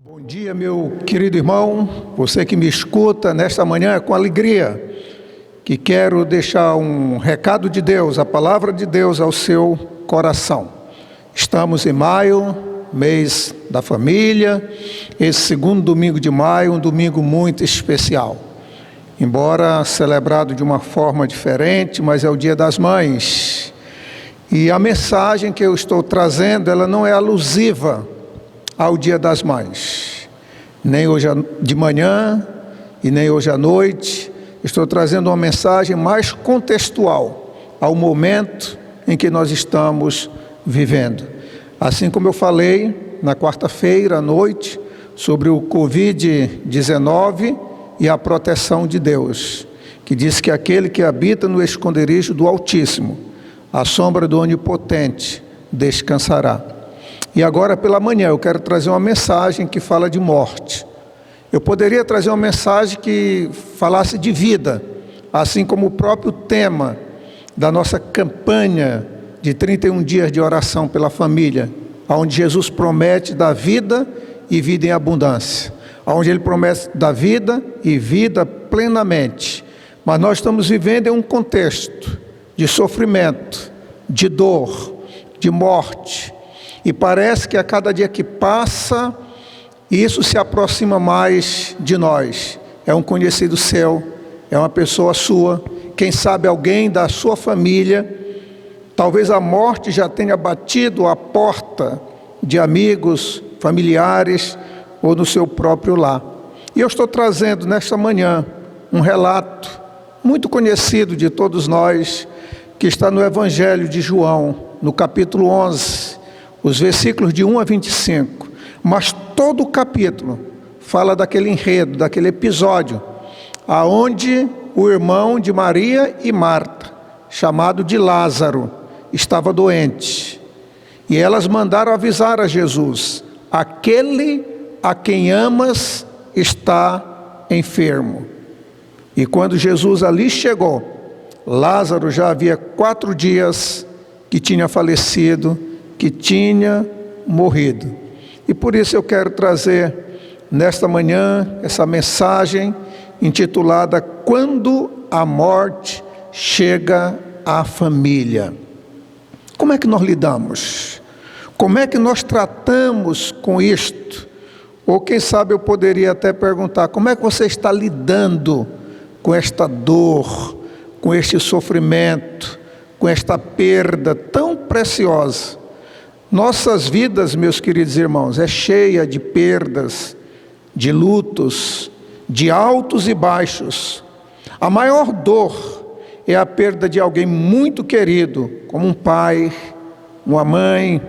Bom dia, meu querido irmão, você que me escuta nesta manhã é com alegria, que quero deixar um recado de Deus, a palavra de Deus ao seu coração. Estamos em maio, mês da família, esse segundo domingo de maio, um domingo muito especial. Embora celebrado de uma forma diferente, mas é o Dia das Mães. E a mensagem que eu estou trazendo, ela não é alusiva ao Dia das Mães, nem hoje de manhã e nem hoje à noite. Estou trazendo uma mensagem mais contextual ao momento em que nós estamos vivendo. Assim como eu falei na quarta-feira à noite sobre o Covid-19 e a proteção de Deus, que diz que aquele que habita no esconderijo do Altíssimo, à sombra do Onipotente, descansará. E agora pela manhã eu quero trazer uma mensagem que fala de morte. Eu poderia trazer uma mensagem que falasse de vida, assim como o próprio tema da nossa campanha de 31 dias de oração pela família, onde Jesus promete dar vida e vida em abundância, onde Ele promete dar vida e vida plenamente. Mas nós estamos vivendo em um contexto de sofrimento, de dor, de morte. E parece que a cada dia que passa, isso se aproxima mais de nós. É um conhecido seu, é uma pessoa sua, quem sabe alguém da sua família. Talvez a morte já tenha batido a porta de amigos, familiares ou no seu próprio lar. E eu estou trazendo nesta manhã um relato muito conhecido de todos nós, que está no Evangelho de João, no capítulo 11, os versículos de 1 a 25, mas todo o capítulo fala daquele enredo, daquele episódio, aonde o irmão de Maria e Marta, chamado de Lázaro, estava doente. E elas mandaram avisar a Jesus: aquele a quem amas está enfermo. E quando Jesus ali chegou, Lázaro já havia 4 dias que tinha falecido, que tinha morrido. E por isso eu quero trazer nesta manhã essa mensagem intitulada Quando a Morte Chega à Família. Como é que nós lidamos? Como é que nós tratamos com isto? Ou quem sabe eu poderia até perguntar: como é que você está lidando com esta dor, com este sofrimento, com esta perda tão preciosa? Nossas vidas, meus queridos irmãos, é cheia de perdas, de lutos, de altos e baixos. A maior dor é a perda de alguém muito querido, como um pai, uma mãe,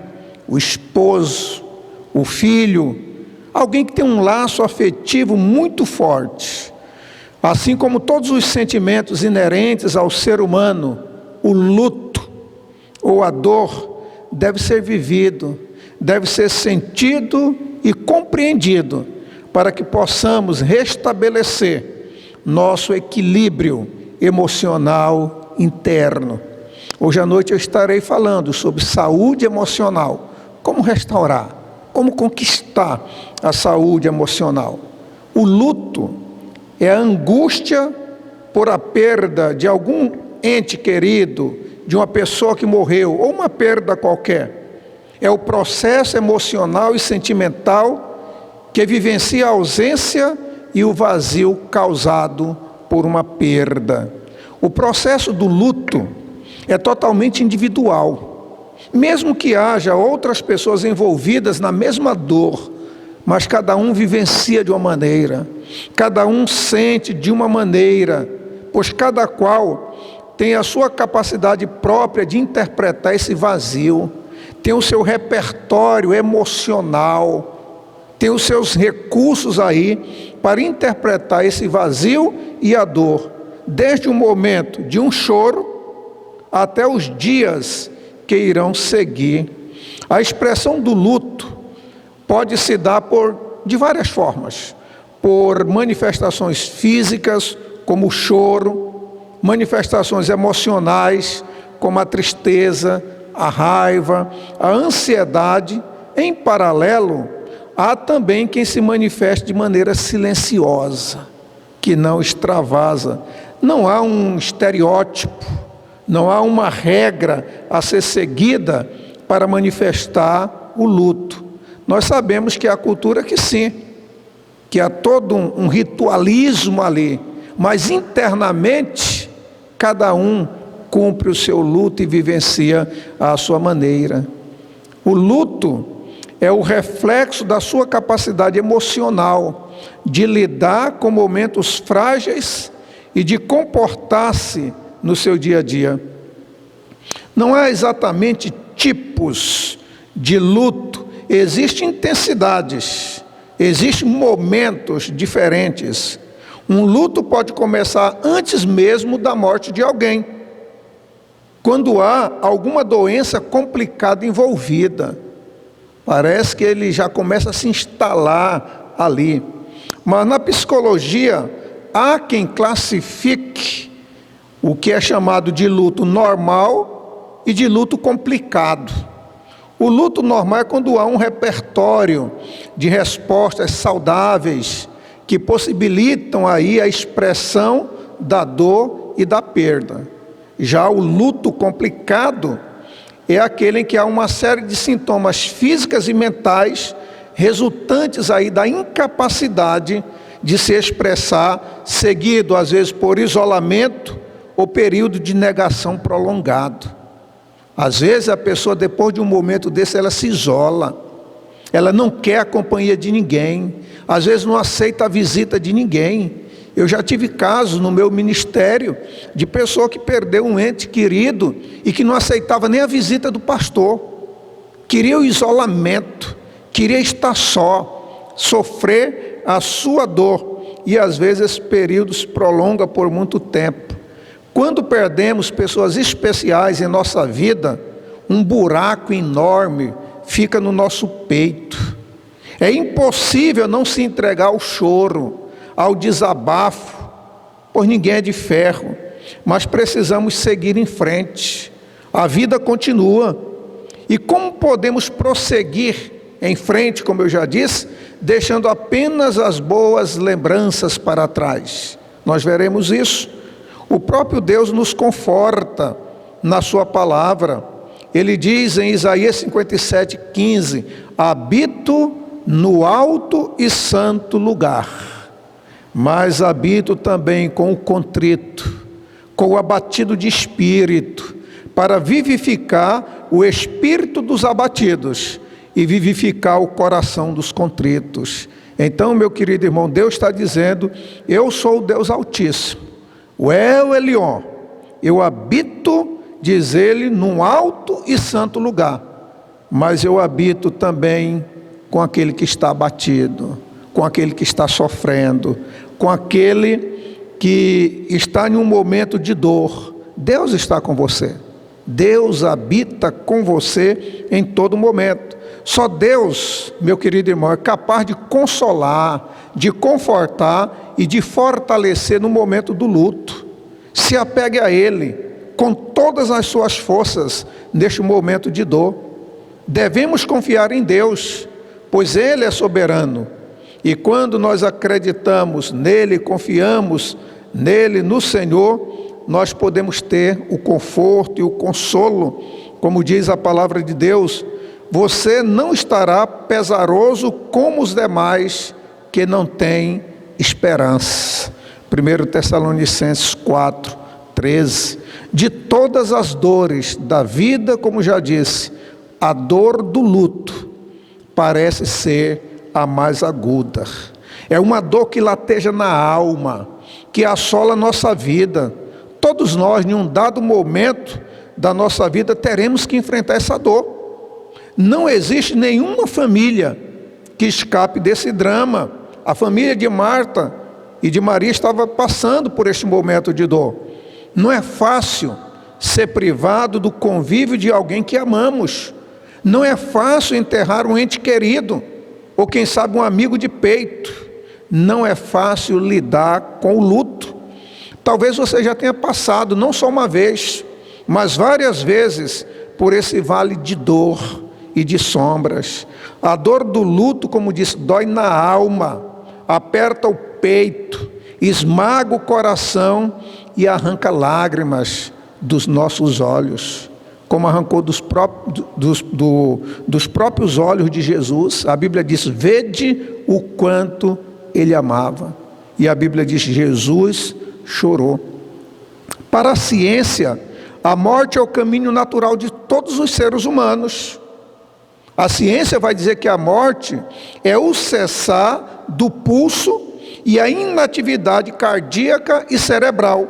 o esposo, o filho, alguém que tem um laço afetivo muito forte. Assim como todos os sentimentos inerentes ao ser humano, o luto ou a dor deve ser vivido, deve ser sentido e compreendido, para que possamos restabelecer nosso equilíbrio emocional interno. Hoje à noite eu estarei falando sobre saúde emocional, como restaurar, como conquistar a saúde emocional. O luto é a angústia por a perda de algum ente querido, de uma pessoa que morreu, ou uma perda qualquer. É o processo emocional e sentimental que vivencia a ausência e o vazio causado por uma perda. O processo do luto é totalmente individual. Mesmo que haja outras pessoas envolvidas na mesma dor, mas cada um vivencia de uma maneira, cada um sente de uma maneira, pois cada qual tem a sua capacidade própria de interpretar esse vazio, tem o seu repertório emocional, tem os seus recursos aí para interpretar esse vazio e a dor, desde o momento de um choro até os dias que irão seguir. A expressão do luto pode se dar de várias formas, por manifestações físicas, como o choro, manifestações emocionais, como a tristeza, a raiva, a ansiedade. Em paralelo, há também quem se manifeste de maneira silenciosa, que não extravasa. Não há um estereótipo, não há uma regra a ser seguida para manifestar o luto. Nós sabemos que há cultura que sim, que há todo um ritualismo ali, mas internamente cada um cumpre o seu luto e vivencia à sua maneira. O luto é o reflexo da sua capacidade emocional de lidar com momentos frágeis e de comportar-se no seu dia a dia. Não há exatamente tipos de luto, existem intensidades, existem momentos diferentes. Um luto pode começar antes mesmo da morte de alguém, quando há alguma doença complicada envolvida. Parece que ele já começa a se instalar ali. Mas na psicologia, há quem classifique o que é chamado de luto normal e de luto complicado. O luto normal é quando há um repertório de respostas saudáveis que possibilitam aí a expressão da dor e da perda. Já o luto complicado é aquele em que há uma série de sintomas físicas e mentais resultantes aí da incapacidade de se expressar, seguido às vezes por isolamento ou período de negação prolongado. Às vezes a pessoa, depois de um momento desse, ela se isola, ela não quer a companhia de ninguém, às vezes não aceita a visita de ninguém. Eu já tive casos no meu ministério de pessoa que perdeu um ente querido e que não aceitava nem a visita do pastor, queria o isolamento, queria estar só, sofrer a sua dor, e às vezes esse período se prolonga por muito tempo. Quando perdemos pessoas especiais em nossa vida, um buraco enorme fica no nosso peito. É impossível não se entregar ao choro, ao desabafo, pois ninguém é de ferro, mas precisamos seguir em frente. A vida continua. E como podemos prosseguir em frente, como eu já disse, deixando apenas as boas lembranças para trás? Nós veremos isso. O próprio Deus nos conforta na sua palavra. Ele diz em Isaías 57:15: habito no alto e santo lugar, mas habito também com o contrito, com o abatido de espírito, para vivificar o espírito dos abatidos e vivificar o coração dos contritos. Então, meu querido irmão, Deus está dizendo: eu sou o Deus Altíssimo, o El Elyon, eu habito, diz ele, num alto e santo lugar, mas eu habito também com aquele que está abatido, com aquele que está sofrendo, com aquele que está em um momento de dor. Deus está com você. Deus habita com você em todo momento. Só Deus, meu querido irmão, é capaz de consolar, de confortar e de fortalecer no momento do luto. Se apegue a Ele com todas as suas forças neste momento de dor. Devemos confiar em Deus, pois Ele é soberano. E quando nós acreditamos nele, confiamos nele, no Senhor, nós podemos ter o conforto e o consolo. Como diz a palavra de Deus: você não estará pesaroso como os demais que não têm esperança. 1 Tessalonicenses 4:13. De todas as dores da vida, como já disse, a dor do luto parece ser a mais aguda. É uma dor que lateja na alma, que assola a nossa vida. Todos nós, em um dado momento da nossa vida, teremos que enfrentar essa dor. Não existe nenhuma família que escape desse drama. A família de Marta e de Maria estava passando por este momento de dor. Não é fácil ser privado do convívio de alguém que amamos. Não é fácil enterrar um ente querido, ou quem sabe um amigo de peito. Não é fácil lidar com o luto. Talvez você já tenha passado, não só uma vez, mas várias vezes, por esse vale de dor e de sombras. A dor do luto, como disse, dói na alma, aperta o peito, esmaga o coração e arranca lágrimas dos nossos olhos, como arrancou dos próprios olhos de Jesus. A Bíblia diz: vede o quanto ele amava. E a Bíblia diz: Jesus chorou. Para a ciência, a morte é o caminho natural de todos os seres humanos. A ciência vai dizer que a morte é o cessar do pulso e a inatividade cardíaca e cerebral.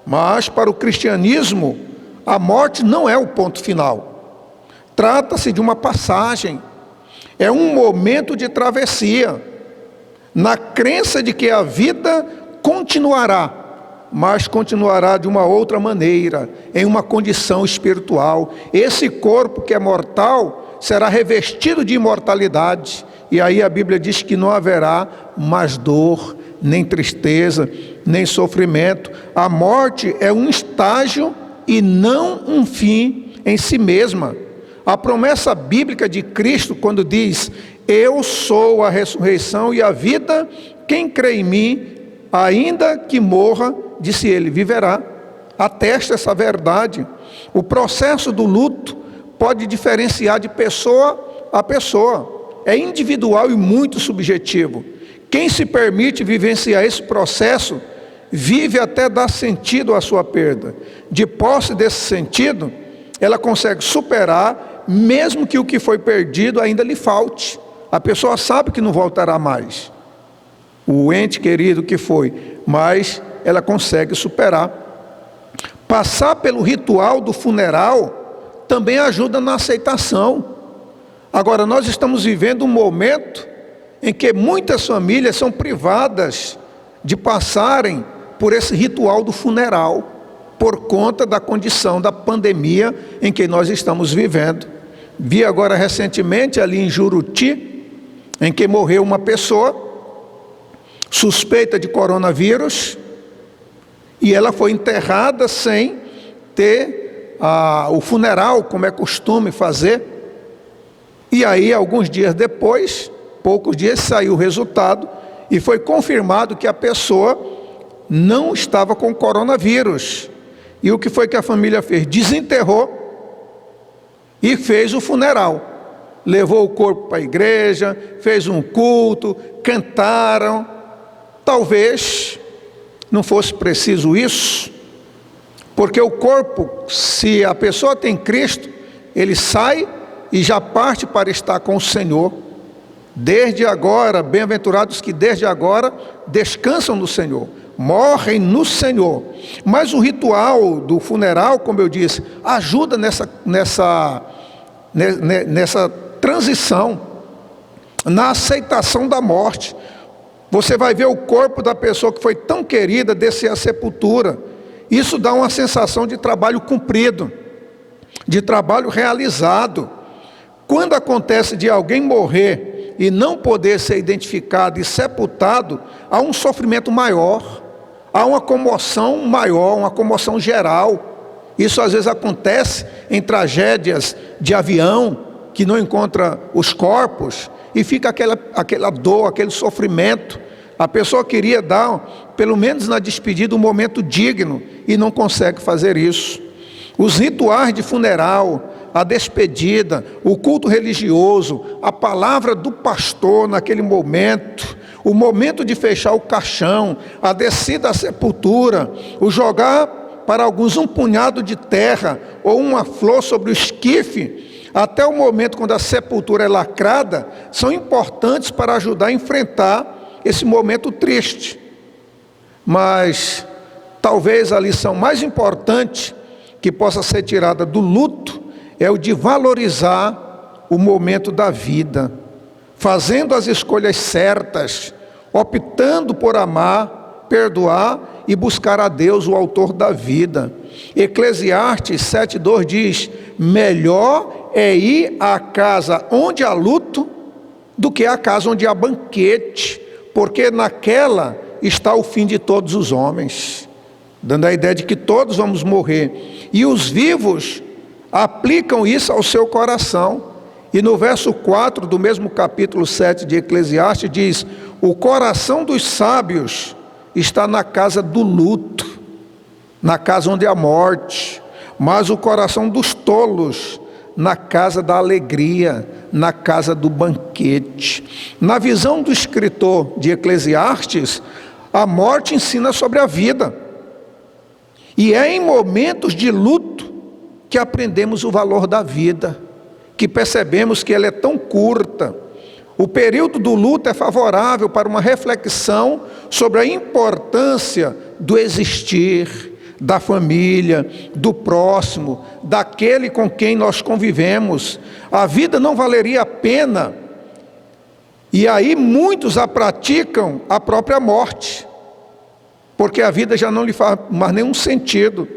Mas para o cristianismo, a morte não é o ponto final. Trata-se de uma passagem, é um momento de travessia, na crença de que a vida continuará, mas continuará de uma outra maneira, em uma condição espiritual. Esse corpo que é mortal será revestido de imortalidade, e aí a Bíblia diz que não haverá mais dor, nem tristeza, nem sofrimento. A morte é um estágio e não um fim em si mesma. A promessa bíblica de Cristo, quando diz: eu sou a ressurreição e a vida, quem crê em mim, ainda que morra, disse ele, viverá. Atesta essa verdade. O processo do luto pode diferenciar de pessoa a pessoa. É individual e muito subjetivo. Quem se permite vivenciar esse processo, vive até dar sentido à sua perda. De posse desse sentido, ela consegue superar, mesmo que o que foi perdido ainda lhe falte. A pessoa sabe que não voltará mais, o ente querido que foi, mas ela consegue superar. Passar pelo ritual do funeral também ajuda na aceitação. Agora, nós estamos vivendo um momento em que muitas famílias são privadas de passarem por esse ritual do funeral, por conta da condição da pandemia em que nós estamos vivendo. Vi agora recentemente ali em Juruti, em que morreu uma pessoa suspeita de coronavírus, e ela foi enterrada sem ter o funeral, como é costume fazer. E aí, alguns dias depois, poucos dias, saiu o resultado e foi confirmado que a pessoa não estava com coronavírus. E o que foi que a família fez? Desenterrou e fez o funeral. Levou o corpo para a igreja, fez um culto, cantaram. Talvez não fosse preciso isso, porque o corpo, se a pessoa tem Cristo, ele sai e já parte para estar com o Senhor. Desde agora, bem-aventurados que desde agora descansam no Senhor, morrem no Senhor. Mas o ritual do funeral, como eu disse, ajuda nessa transição, na aceitação da morte. Você vai ver o corpo da pessoa que foi tão querida descer à sepultura. Isso dá uma sensação de trabalho cumprido, de trabalho realizado. Quando acontece de alguém morrer e não poder ser identificado e sepultado, há um sofrimento maior, há uma comoção maior, uma comoção geral. Isso às vezes acontece em tragédias de avião, que não encontra os corpos, e fica aquela dor, aquele sofrimento. A pessoa queria dar, pelo menos na despedida, um momento digno, e não consegue fazer isso. Os rituais de funeral, a despedida, o culto religioso, a palavra do pastor naquele momento, o momento de fechar o caixão, a descida à sepultura, o jogar para alguns um punhado de terra ou uma flor sobre o esquife, até o momento quando a sepultura é lacrada, são importantes para ajudar a enfrentar esse momento triste. Mas talvez a lição mais importante que possa ser tirada do luto é o de valorizar o momento da vida, fazendo as escolhas certas, optando por amar, perdoar e buscar a Deus, o autor da vida. Eclesiastes 7:2 diz: melhor é ir à casa onde há luto do que à casa onde há banquete, porque naquela está o fim de todos os homens, dando a ideia de que todos vamos morrer. E os vivos aplicam isso ao seu coração. E no verso 4 do mesmo capítulo 7 de Eclesiastes diz: o coração dos sábios está na casa do luto, na casa onde há morte, mas o coração dos tolos na casa da alegria, na casa do banquete. Na visão do escritor de Eclesiastes, a morte ensina sobre a vida. E é em momentos de luto que aprendemos o valor da vida, que percebemos que ela é tão curta. O período do luto é favorável para uma reflexão sobre a importância do existir, da família, do próximo, daquele com quem nós convivemos. A vida não valeria a pena, e aí muitos a praticam a própria morte, porque a vida já não lhe faz mais nenhum sentido,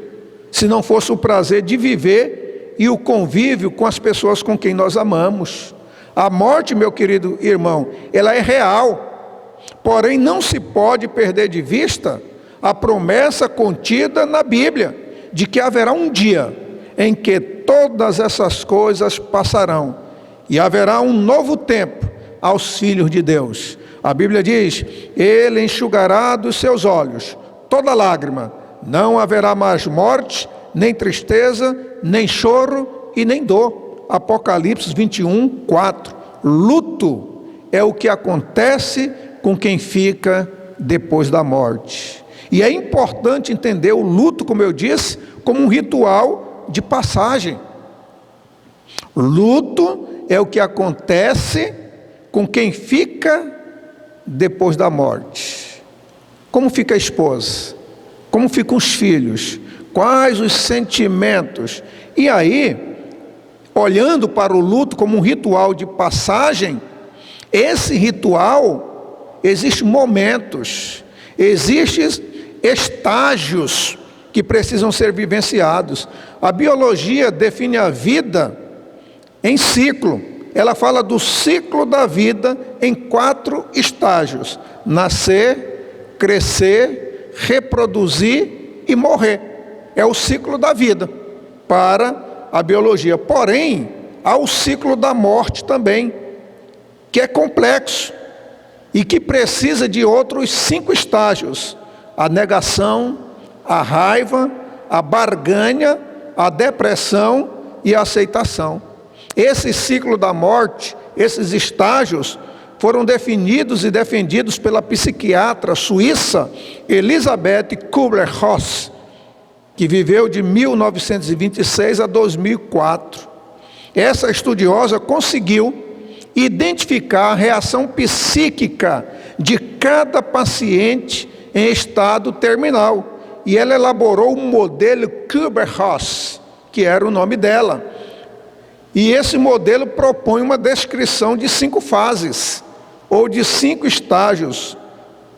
se não fosse o prazer de viver e o convívio com as pessoas com quem nós amamos. A morte, meu querido irmão, ela é real, porém não se pode perder de vista a promessa contida na Bíblia, de que haverá um dia em que todas essas coisas passarão, e haverá um novo tempo aos filhos de Deus. A Bíblia diz: ele enxugará dos seus olhos toda lágrima, não haverá mais morte, nem tristeza, nem choro e nem dor. Apocalipse 21, 4. Luto é o que acontece com quem fica depois da morte. E é importante entender o luto, como eu disse, como um ritual de passagem. Luto é o que acontece com quem fica depois da morte. Como fica a esposa? Como ficam os filhos? Quais os sentimentos? E aí, olhando para o luto como um ritual de passagem, esse ritual, existem momentos, existem estágios que precisam ser vivenciados. A biologia define a vida em ciclo. Ela fala do ciclo da vida em 4 estágios: nascer, crescer, reproduzir e morrer. É o ciclo da vida para a biologia. Porém, há o ciclo da morte também, que é complexo e que precisa de outros 5 estágios: a negação, a raiva, a barganha, a depressão e a aceitação. Esse ciclo da morte, esses estágios, foram definidos e defendidos pela psiquiatra suíça Elisabeth Kübler-Ross, que viveu de 1926 a 2004. Essa estudiosa conseguiu identificar a reação psíquica de cada paciente em estado terminal, e ela elaborou um modelo Kübler-Ross, que era o nome dela. E esse modelo propõe uma descrição de 5 fases, ou de 5 estágios,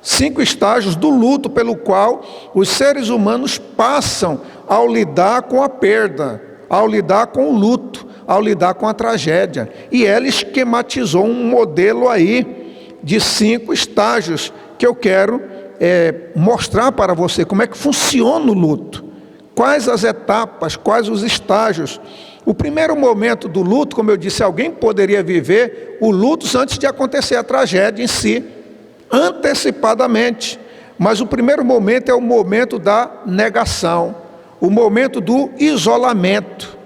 5 estágios do luto pelo qual os seres humanos passam ao lidar com a perda, ao lidar com o luto, ao lidar com a tragédia. E ela esquematizou um modelo aí de 5 estágios que eu quero mostrar para você como é que funciona o luto, quais as etapas, quais os estágios. O primeiro momento do luto, como eu disse, alguém poderia viver o luto antes de acontecer a tragédia em si, antecipadamente. Mas o primeiro momento é o momento da negação, o momento do isolamento.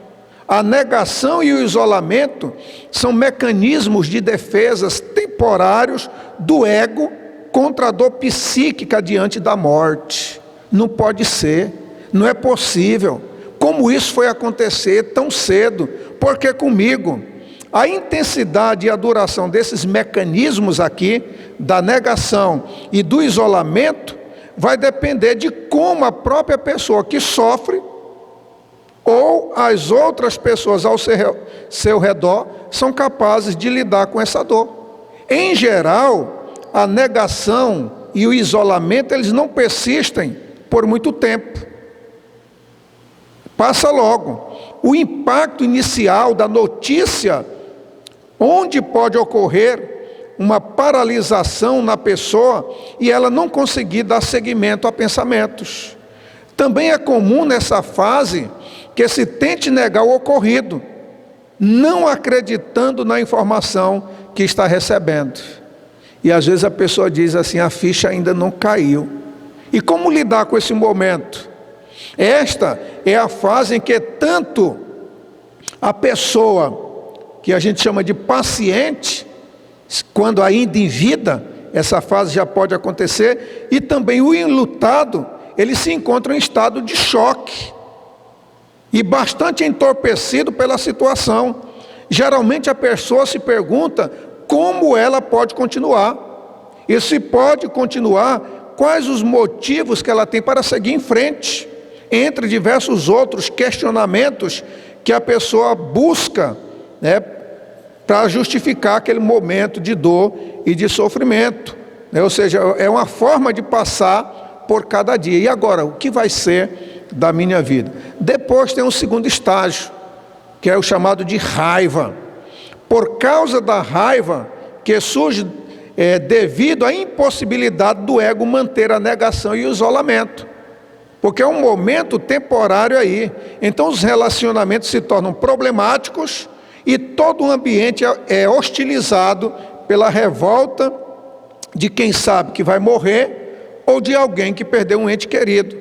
A negação e o isolamento são mecanismos de defesas temporários do ego contra a dor psíquica diante da morte. Não pode ser, não é possível. Como isso foi acontecer tão cedo? Porque comigo, a intensidade e a duração desses mecanismos aqui, da negação e do isolamento, vai depender de como a própria pessoa que sofre, ou as outras pessoas ao seu redor, são capazes de lidar com essa dor. Em geral, a negação e o isolamento, eles não persistem por muito tempo. Passa logo. O impacto inicial da notícia, onde pode ocorrer uma paralisação na pessoa e ela não conseguir dar seguimento a pensamentos. Também é comum nessa fase que se tente negar o ocorrido, não acreditando na informação que está recebendo. E às vezes a pessoa diz assim: a ficha ainda não caiu. E como lidar com esse momento? Esta é a fase em que tanto a pessoa, que a gente chama de paciente, quando ainda em vida, essa fase já pode acontecer, e também o enlutado, ele se encontra em estado de choque e bastante entorpecido pela situação. Geralmente a pessoa se pergunta como ela pode continuar, e se pode continuar, quais os motivos que ela tem para seguir em frente, entre diversos outros questionamentos que a pessoa busca, para justificar aquele momento de dor e de sofrimento, Ou seja, é uma forma de passar por cada dia. E agora, o que vai ser da minha vida? Depois tem um segundo estágio, que é o chamado de raiva. Por causa da raiva que surge devido à impossibilidade do ego manter a negação e o isolamento. Porque é um momento temporário aí. Então os relacionamentos se tornam problemáticos e todo o ambiente é hostilizado pela revolta de quem sabe que vai morrer ou de alguém que perdeu um ente querido.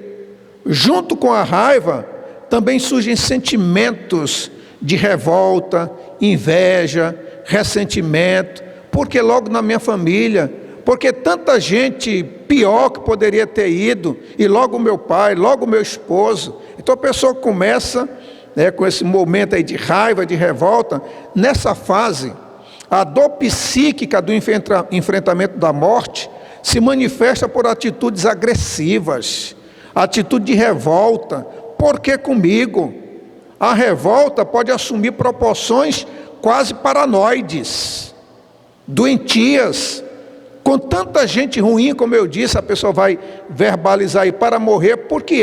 Junto com a raiva também surgem sentimentos de revolta, inveja, ressentimento, porque logo na minha família, porque tanta gente pior que poderia ter ido, e logo meu pai, logo meu esposo. Então a pessoa começa com esse momento aí de raiva, de revolta. Nessa fase, a dor psíquica do enfrentamento da morte se manifesta por atitudes agressivas, atitude de revolta. Por que comigo? A revolta pode assumir proporções quase paranoides, doentias. Com tanta gente ruim, como eu disse, a pessoa vai verbalizar aí para morrer, porque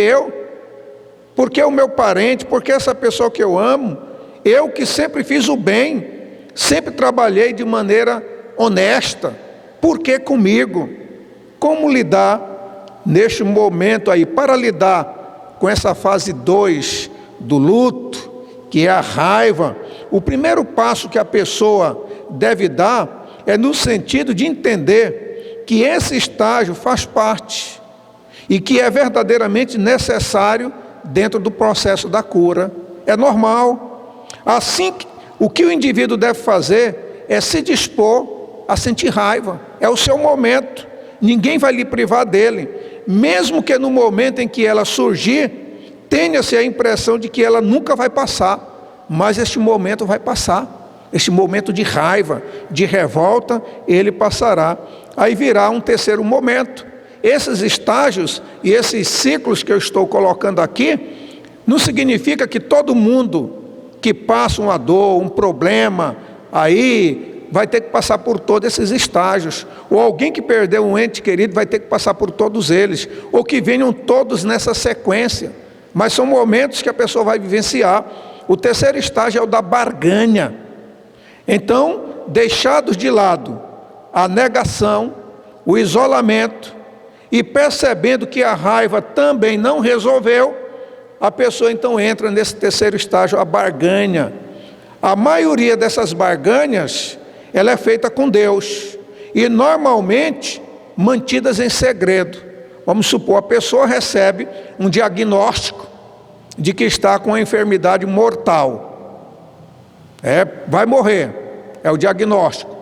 o meu parente, porque essa pessoa que eu amo, eu que sempre fiz o bem, sempre trabalhei de maneira honesta, por que comigo? Como lidar neste momento aí? Para lidar com essa fase 2 do luto, que é a raiva, o primeiro passo que a pessoa deve dar é no sentido de entender que esse estágio faz parte e que é verdadeiramente necessário dentro do processo da cura. É normal. Assim, o que o indivíduo deve fazer é se dispor a sentir raiva. É o seu momento. Ninguém vai lhe privar dele. Mesmo que no momento em que ela surgir, tenha-se a impressão de que ela nunca vai passar. Mas este momento vai passar. Este momento de raiva, de revolta, ele passará. Aí virá um terceiro momento. Esses estágios e esses ciclos que eu estou colocando aqui, não significa que todo mundo que passa uma dor, um problema, aí vai ter que passar por todos esses estágios. Ou alguém que perdeu um ente querido vai ter que passar por todos eles. Ou que venham todos nessa sequência. Mas são momentos que a pessoa vai vivenciar. O terceiro estágio é o da barganha. Então, deixados de lado a negação, o isolamento, e percebendo que a raiva também não resolveu, a pessoa então entra nesse terceiro estágio, a barganha. A maioria dessas barganhas, ela é feita com Deus, e normalmente mantidas em segredo. Vamos supor, a pessoa recebe um diagnóstico de que está com uma enfermidade mortal. Vai morrer, é o diagnóstico.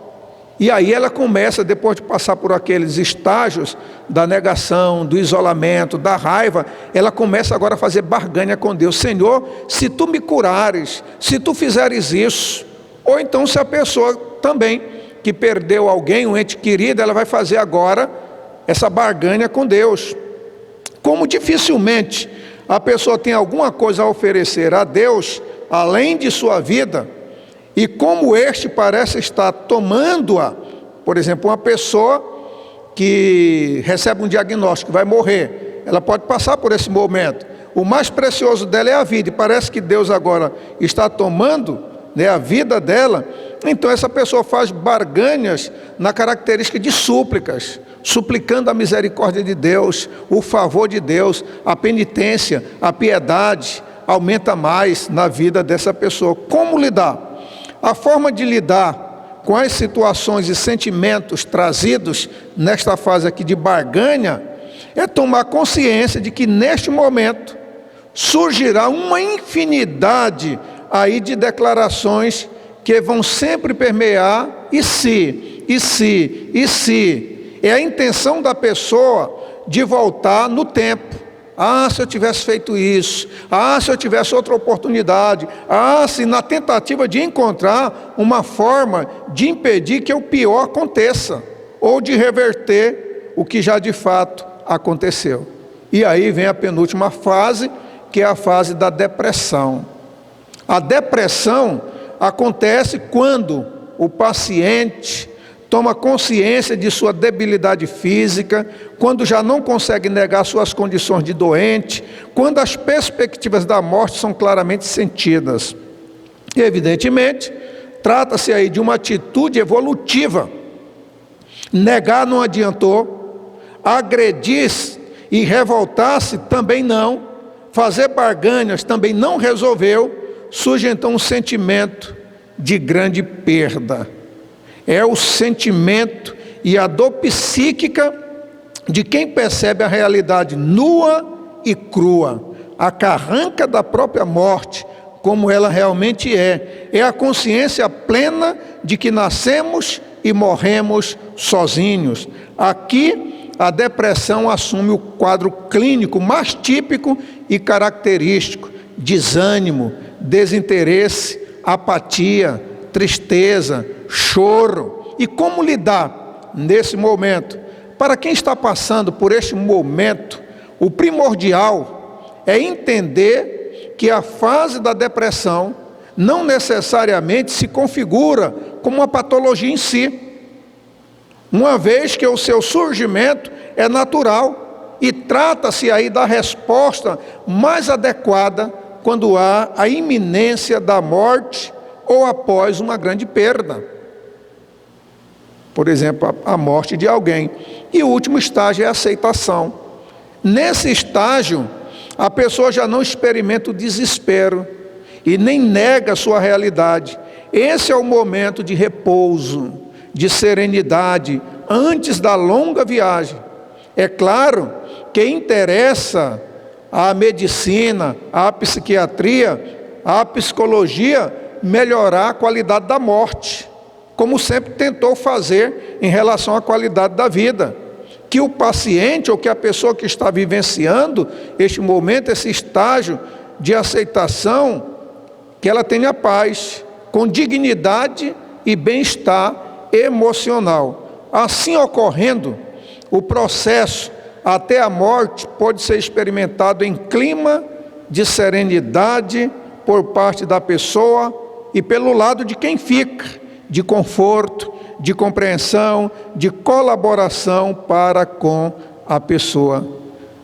E aí ela começa, depois de passar por aqueles estágios da negação, do isolamento, da raiva, ela começa agora a fazer barganha com Deus. Senhor, se tu me curares, se tu fizeres isso. Ou então se a pessoa também, que perdeu alguém, um ente querido, ela vai fazer agora essa barganha com Deus. Como dificilmente a pessoa tem alguma coisa a oferecer a Deus, além de sua vida, e como este parece estar tomando-a, por exemplo, uma pessoa que recebe um diagnóstico, vai morrer, ela pode passar por esse momento. O mais precioso dela é a vida, e parece que Deus agora está tomando a vida dela. Então essa pessoa faz barganhas na característica de súplicas, suplicando a misericórdia de Deus, o favor de Deus, a penitência, a piedade, aumenta mais na vida dessa pessoa. Como lidar? A forma de lidar com as situações e sentimentos trazidos nesta fase aqui de barganha é tomar consciência de que neste momento surgirá uma infinidade aí de declarações que vão sempre permear e se. É a intenção da pessoa de voltar no tempo. Ah, se eu tivesse feito isso. Ah, se eu tivesse outra oportunidade. Ah, se na tentativa de encontrar uma forma de impedir que o pior aconteça, ou de reverter o que já de fato aconteceu. E aí vem a penúltima fase, que é a fase da depressão. A depressão acontece quando o paciente toma consciência de sua debilidade física, quando já não consegue negar suas condições de doente, quando as perspectivas da morte são claramente sentidas. E, evidentemente, trata-se aí de uma atitude evolutiva. Negar não adiantou, agredir e revoltar-se também não, fazer barganhas também não resolveu. Surge então um sentimento de grande perda. É o sentimento e a dor psíquica de quem percebe a realidade nua e crua, a carranca da própria morte, como ela realmente é. É a consciência plena de que nascemos e morremos sozinhos. Aqui, a depressão assume o quadro clínico mais típico e característico: desânimo, desinteresse, apatia, tristeza, choro. E como lidar nesse momento? Para quem está passando por este momento, o primordial é entender que a fase da depressão não necessariamente se configura como uma patologia em si, uma vez que o seu surgimento é natural e trata-se aí da resposta mais adequada quando há a iminência da morte ou após uma grande perda. Por exemplo, a morte de alguém. E o último estágio é a aceitação. Nesse estágio, a pessoa já não experimenta o desespero e nem nega a sua realidade. Esse é o momento de repouso, de serenidade, antes da longa viagem. É claro que interessa à medicina, à psiquiatria, à psicologia melhorar a qualidade da morte, como sempre tentou fazer em relação à qualidade da vida. Que o paciente ou que a pessoa que está vivenciando este momento, esse estágio de aceitação, que ela tenha paz, com dignidade e bem-estar emocional. Assim ocorrendo, o processo até a morte pode ser experimentado em clima de serenidade por parte da pessoa e pelo lado de quem fica, de conforto, de compreensão, de colaboração para com a pessoa.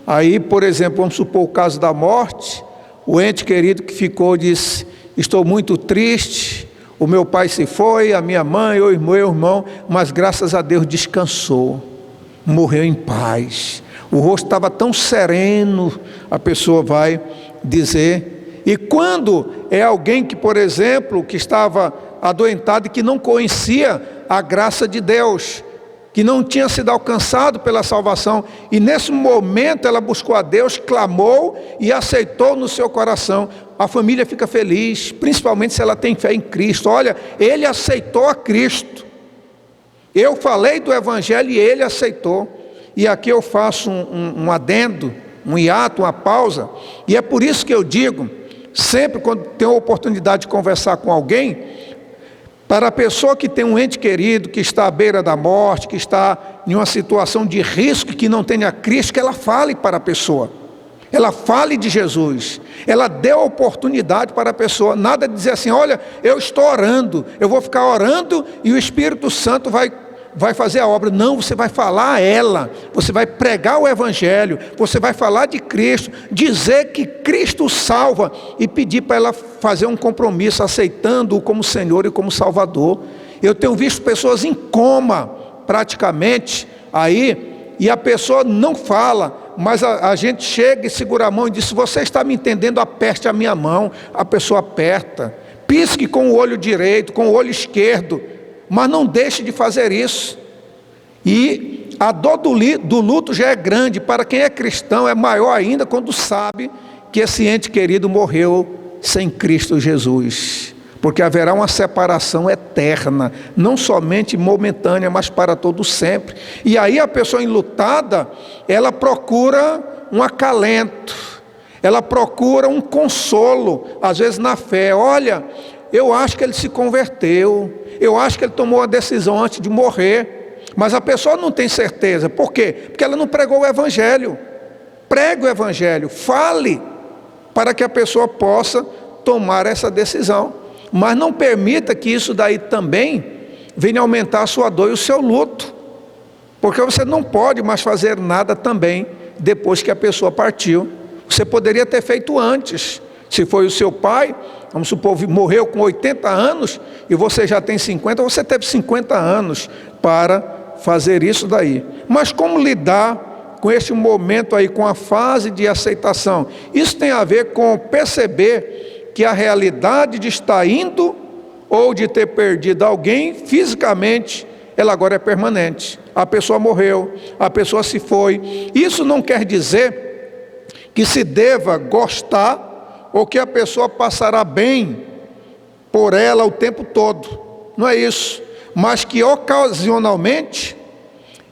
Aí, por exemplo, vamos supor o caso da morte, o ente querido que ficou disse: estou muito triste, o meu pai se foi, a minha mãe, o meu irmão, mas graças a Deus descansou, morreu em paz. O rosto estava tão sereno, a pessoa vai dizer. E quando é alguém que, por exemplo, que estava adoentado e que não conhecia a graça de Deus, que não tinha sido alcançado pela salvação, e nesse momento ela buscou a Deus, clamou e aceitou no seu coração, a família fica feliz, principalmente se ela tem fé em Cristo. Olha, ele aceitou a Cristo, eu falei do Evangelho e ele aceitou. E aqui eu faço um adendo, um hiato, uma pausa, e é por isso que eu digo, sempre quando tenho a oportunidade de conversar com alguém, para a pessoa que tem um ente querido, que está à beira da morte, que está em uma situação de risco, que não tenha Cristo, que ela fale para a pessoa, ela fale de Jesus, ela dê a oportunidade para a pessoa, nada de dizer assim: olha, eu estou orando, eu vou ficar orando e o Espírito Santo vai fazer a obra. Não, você vai falar a ela, você vai pregar o Evangelho, você vai falar de Cristo, dizer que Cristo salva e pedir para ela fazer um compromisso, aceitando-o como Senhor e como Salvador. Eu tenho visto pessoas em coma, praticamente, aí, e a pessoa não fala, mas a gente chega e segura a mão e diz: se você está me entendendo, aperte a minha mão. A pessoa aperta, pisque com o olho direito, com o olho esquerdo, mas não deixe de fazer isso. E a dor do luto já é grande, para quem é cristão é maior ainda quando sabe que esse ente querido morreu sem Cristo Jesus, porque haverá uma separação eterna, não somente momentânea, mas para todo sempre. E aí a pessoa enlutada, ela procura um acalento, ela procura um consolo, às vezes na fé. Olha, eu acho que ele se converteu, eu acho que ele tomou a decisão antes de morrer, mas a pessoa não tem certeza. Por quê? Porque ela não pregou o Evangelho. Pregue o Evangelho, fale, para que a pessoa possa tomar essa decisão. Mas não permita que isso daí também venha aumentar a sua dor e o seu luto, porque você não pode mais fazer nada também depois que a pessoa partiu. Você poderia ter feito antes. Se foi o seu pai, vamos supor, morreu com 80 anos e você já tem 50, você teve 50 anos para fazer isso daí. Mas como lidar com este momento aí, com a fase de aceitação? Isso tem a ver com perceber que a realidade de estar indo ou de ter perdido alguém fisicamente, ela agora é permanente. A pessoa morreu, a pessoa se foi. Isso não quer dizer que se deva gostar ou que a pessoa passará bem por ela o tempo todo. Não é isso. Mas que ocasionalmente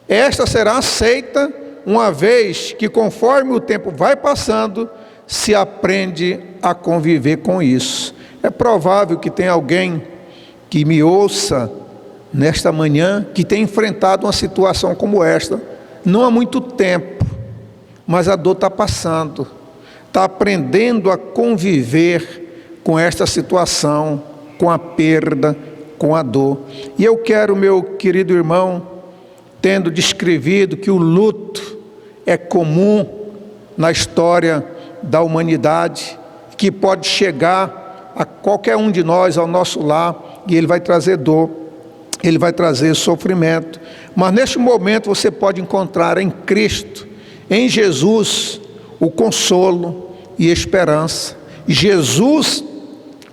esta será aceita, uma vez que, conforme o tempo vai passando, se aprende a conviver com isso. É provável que tenha alguém que me ouça nesta manhã, que tem enfrentado uma situação como esta, não há muito tempo, mas a dor está passando, está aprendendo a conviver com esta situação, com a perda, com a dor. E eu quero, meu querido irmão, tendo descrevido que o luto é comum na história da humanidade, que pode chegar a qualquer um de nós, ao nosso lar, e ele vai trazer dor, ele vai trazer sofrimento. Mas neste momento você pode encontrar em Cristo, em Jesus, o consolo e esperança. Jesus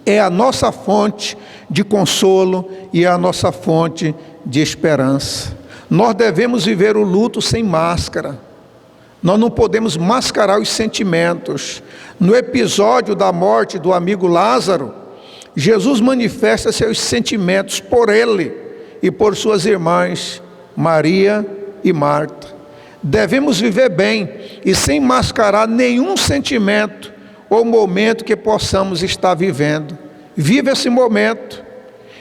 é a nossa fonte de consolo e é a nossa fonte de esperança. Nós devemos viver o luto sem máscara. Nós não podemos mascarar os sentimentos. No episódio da morte do amigo Lázaro, Jesus manifesta seus sentimentos por ele e por suas irmãs, Maria e Marta. Devemos viver bem e sem mascarar nenhum sentimento ou momento que possamos estar vivendo. Viva esse momento.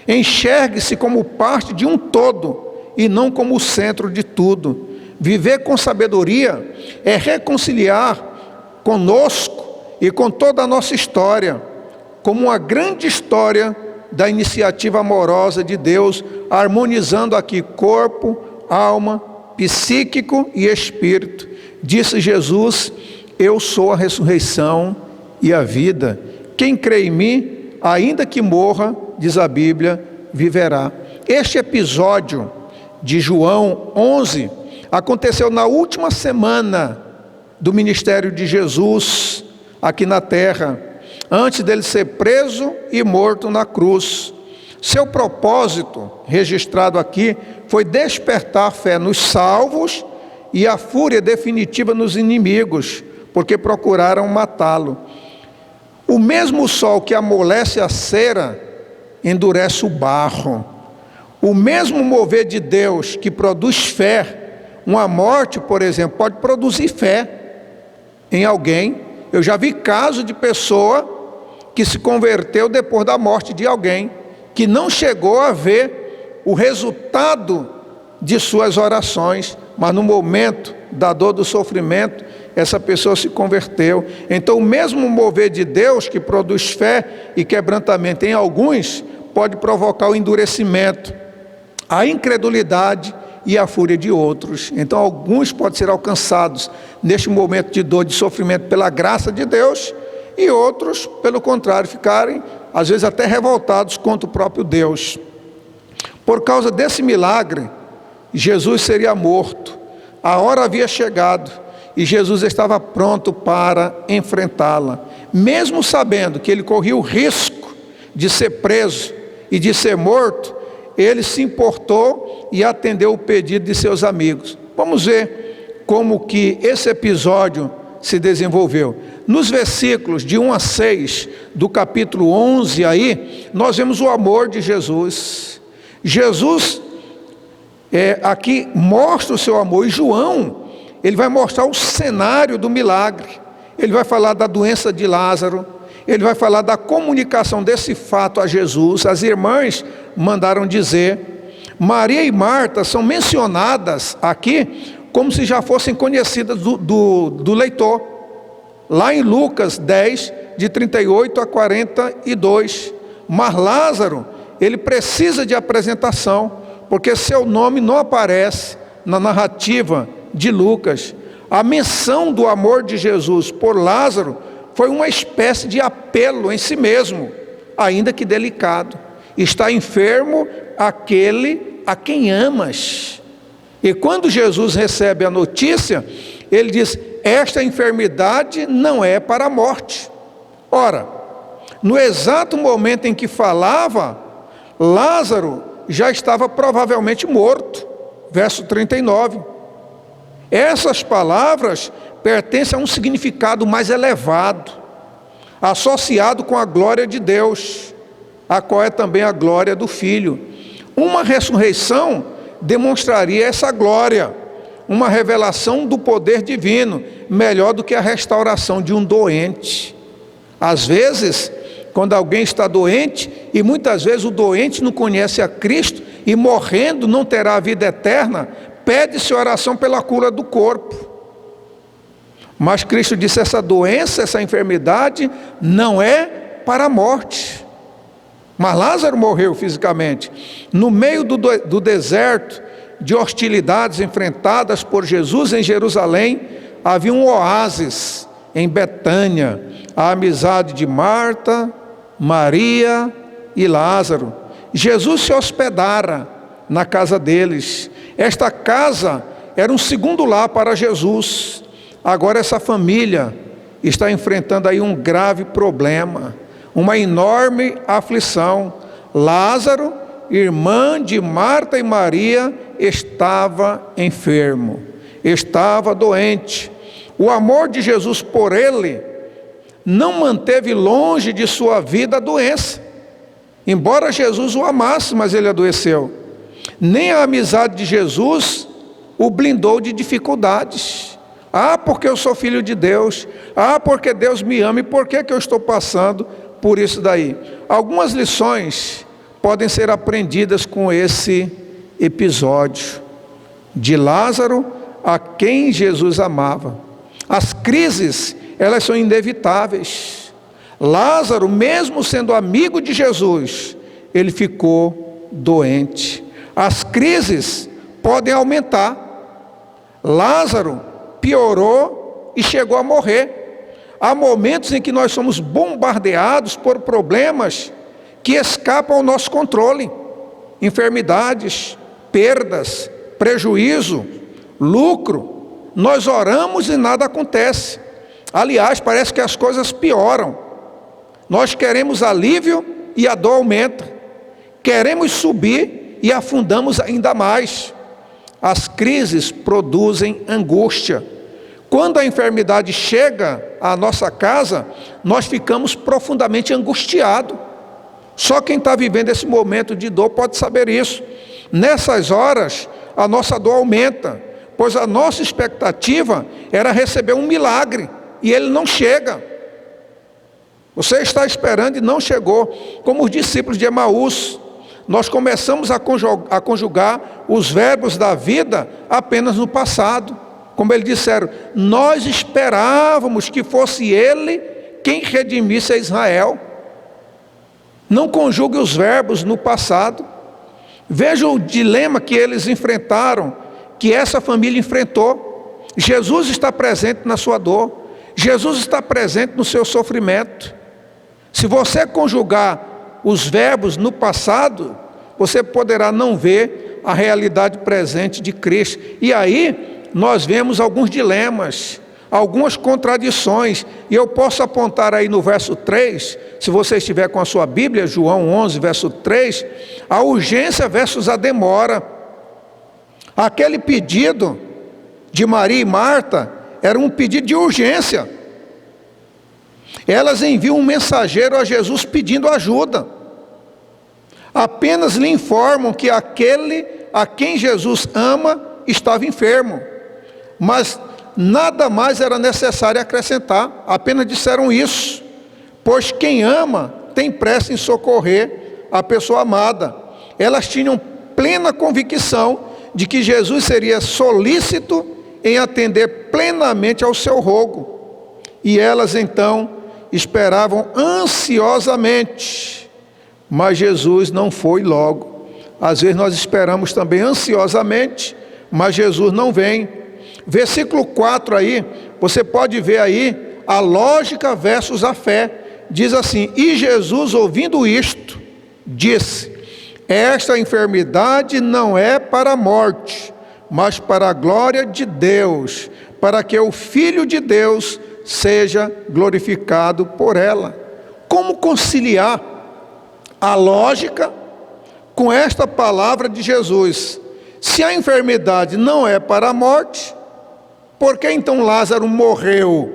Enxergue-se como parte de um todo e não como o centro de tudo. Viver com sabedoria é reconciliar conosco e com toda a nossa história, como uma grande história da iniciativa amorosa de Deus, harmonizando aqui corpo, alma, psíquico e espírito. Disse Jesus: eu sou a ressurreição e a vida. Quem crê em mim, ainda que morra, diz a Bíblia, viverá. Este episódio de João 11 aconteceu na última semana do ministério de Jesus aqui na terra, antes dele ser preso e morto na cruz. Seu propósito, registrado aqui, foi despertar fé nos salvos e a fúria definitiva nos inimigos, porque procuraram matá-lo. O mesmo sol que amolece a cera, endurece o barro. O mesmo mover de Deus que produz fé, uma morte, por exemplo, pode produzir fé em alguém. Eu já vi casos de pessoa que se converteu depois da morte de alguém, que não chegou a ver o resultado de suas orações, mas no momento da dor, do sofrimento, essa pessoa se converteu. Então o mesmo mover de Deus que produz fé e quebrantamento em alguns, pode provocar o endurecimento, a incredulidade e a fúria de outros. Então alguns podem ser alcançados neste momento de dor, de sofrimento, pela graça de Deus, e outros, pelo contrário, ficarem às vezes até revoltados contra o próprio Deus. Por causa desse milagre, Jesus seria morto. A hora havia chegado e Jesus estava pronto para enfrentá-la, mesmo sabendo que ele corria o risco de ser preso e de ser morto, ele se importou e atendeu o pedido de seus amigos. Vamos ver como que esse episódio se desenvolveu. Nos versículos de 1 a 6 do capítulo 11 aí, nós vemos o amor de Jesus. Jesus aqui mostra o seu amor, e João, ele vai mostrar o cenário do milagre. Ele vai falar da doença de Lázaro, ele vai falar da comunicação desse fato a Jesus. As irmãs mandaram dizer. Maria e Marta são mencionadas aqui como se já fossem conhecidas do leitor, lá em Lucas 10, de 38 a 42. Mas Lázaro, ele precisa de apresentação, porque seu nome não aparece na narrativa de Lucas. A menção do amor de Jesus por Lázaro foi uma espécie de apelo em si mesmo, ainda que delicado. Está enfermo aquele a quem amas. E quando Jesus recebe a notícia, ele diz: esta enfermidade não é para a morte. Ora, no exato momento em que falava, Lázaro já estava provavelmente morto. Verso 39. Essas palavras pertencem a um significado mais elevado, associado com a glória de Deus, a qual é também a glória do Filho. Uma ressurreição demonstraria essa glória, uma revelação do poder divino, melhor do que a restauração de um doente. Às vezes, quando alguém está doente, e muitas vezes o doente não conhece a Cristo, e morrendo não terá a vida eterna, pede-se oração pela cura do corpo. Mas Cristo disse: essa doença, essa enfermidade não é para a morte. Mas Lázaro morreu fisicamente. No meio do deserto, de hostilidades enfrentadas por Jesus em Jerusalém, havia um oásis em Betânia, a amizade de Marta, Maria e Lázaro. Jesus se hospedara na casa deles. Esta casa era um segundo lar para Jesus. Agora essa família está enfrentando aí um grave problema, uma enorme aflição. Lázaro, irmã de Marta e Maria, estava enfermo, estava doente. O amor de Jesus por ele não manteve longe de sua vida a doença. Embora Jesus o amasse, mas ele adoeceu. Nem a amizade de Jesus o blindou de dificuldades. Ah, porque eu sou filho de Deus. Ah, porque Deus me ama. E por que eu estou passando por isso daí? Algumas lições podem ser aprendidas com esse episódio de Lázaro, a quem Jesus amava. As crises, elas são inevitáveis. Lázaro, mesmo sendo amigo de Jesus, ele ficou doente. As crises podem aumentar. Lázaro piorou e chegou a morrer. Há momentos em que nós somos bombardeados por problemas que escapam ao nosso controle. Enfermidades, perdas, prejuízo, lucro. Nós oramos e nada acontece. Aliás, parece que as coisas pioram. Nós queremos alívio e a dor aumenta. Queremos subir e afundamos ainda mais. As crises produzem angústia. Quando a enfermidade chega à nossa casa, nós ficamos profundamente angustiados. Só quem está vivendo esse momento de dor pode saber isso. Nessas horas, a nossa dor aumenta, pois a nossa expectativa era receber um milagre, e ele não chega. Você está esperando e não chegou. Como os discípulos de Emaús, nós começamos a conjugar os verbos da vida apenas no passado. Como eles disseram, nós esperávamos que fosse ele quem redimisse a Israel. Não conjugue os verbos no passado. Veja o dilema que eles enfrentaram, que essa família enfrentou. Jesus está presente na sua dor. Jesus está presente no seu sofrimento. Se você conjugar os verbos no passado, você poderá não ver a realidade presente de Cristo. E aí nós vemos alguns dilemas, algumas contradições, e eu posso apontar aí no verso 3, se você estiver com a sua Bíblia, João 11, verso 3, a urgência versus a demora. Aquele pedido de Maria e Marta era um pedido de urgência. Elas enviam um mensageiro a Jesus pedindo ajuda. Apenas lhe informam que aquele a quem Jesus ama estava enfermo, mas nada mais era necessário acrescentar, apenas disseram isso, pois quem ama tem pressa em socorrer a pessoa amada. Elas tinham plena convicção de que Jesus seria solícito em atender plenamente ao seu rogo, e elas então esperavam ansiosamente, mas Jesus não foi logo. Às vezes nós esperamos também ansiosamente, mas Jesus não vem. Versículo 4 aí, você pode ver aí a lógica versus a fé. Diz assim: e Jesus, ouvindo isto, disse: esta enfermidade não é para a morte, mas para a glória de Deus, para que o Filho de Deus seja glorificado por ela. Como conciliar a lógica com esta palavra de Jesus? Se a enfermidade não é para a morte, por que então Lázaro morreu?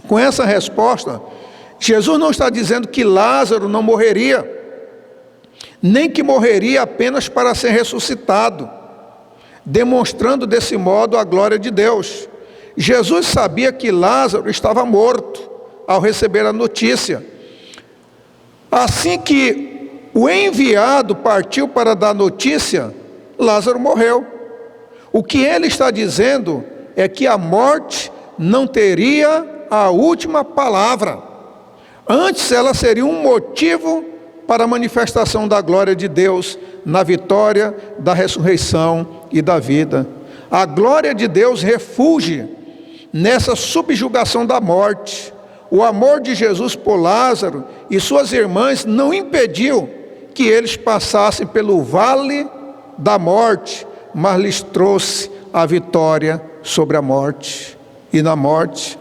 Com essa resposta, Jesus não está dizendo que Lázaro não morreria, nem que morreria apenas para ser ressuscitado, demonstrando desse modo a glória de Deus. Jesus sabia que Lázaro estava morto ao receber a notícia. Assim que o enviado partiu para dar notícia, Lázaro morreu. O que ele está dizendo é que a morte não teria a última palavra. Antes ela seria um motivo para a manifestação da glória de Deus na vitória da ressurreição e da vida. A glória de Deus refugia nessa subjugação da morte. O amor de Jesus por Lázaro e suas irmãs não impediu que eles passassem pelo vale da morte, mas lhes trouxe a vitória sobre a morte e na morte.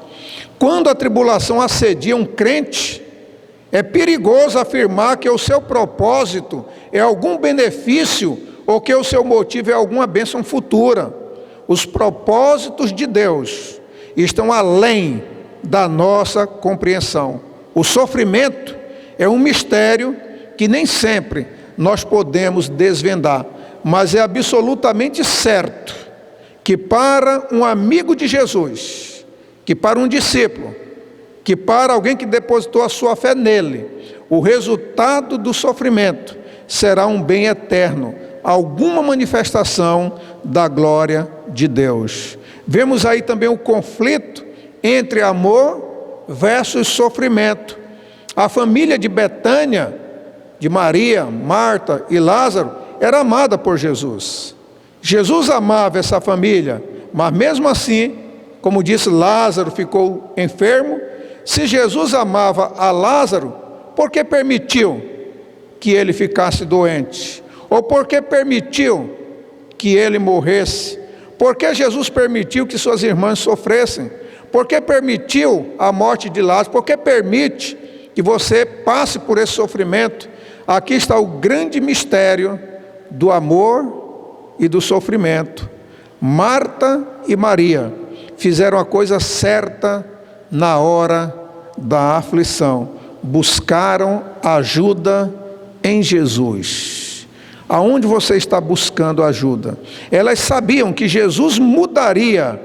Quando a tribulação assedia um crente, é perigoso afirmar que o seu propósito é algum benefício ou que o seu motivo é alguma bênção futura. Os propósitos de Deus estão além da nossa compreensão. O sofrimento é um mistério que nem sempre nós podemos desvendar, mas é absolutamente certo que para um amigo de Jesus, que para um discípulo, que para alguém que depositou a sua fé nele, o resultado do sofrimento será um bem eterno, alguma manifestação da glória de Deus. Vemos aí também o conflito entre amor versus sofrimento. A família de Betânia, de Maria, Marta e Lázaro, era amada por Jesus. Jesus amava essa família, mas mesmo assim, como disse, Lázaro ficou enfermo. Se Jesus amava a Lázaro, por que permitiu que ele ficasse doente? Ou por que permitiu que ele morresse? Por que Jesus permitiu que suas irmãs sofressem? Por que permitiu a morte de Lázaro? Por que permite que você passe por esse sofrimento? Aqui está o grande mistério do amor e do sofrimento. Marta e Maria fizeram a coisa certa na hora da aflição. Buscaram ajuda em Jesus. Aonde você está buscando ajuda? Elas sabiam que Jesus mudaria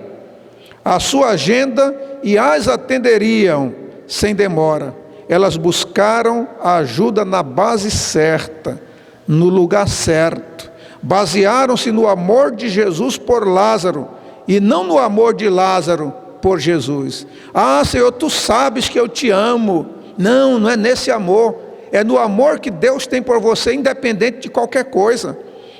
a sua agenda e as atenderiam sem demora. Elas buscaram a ajuda na base certa, no lugar certo. Basearam-se no amor de Jesus por Lázaro e não no amor de Lázaro por Jesus. Ah, Senhor, tu sabes que eu te amo. Não, não é nesse amor. É no amor que Deus tem por você, independente de qualquer coisa.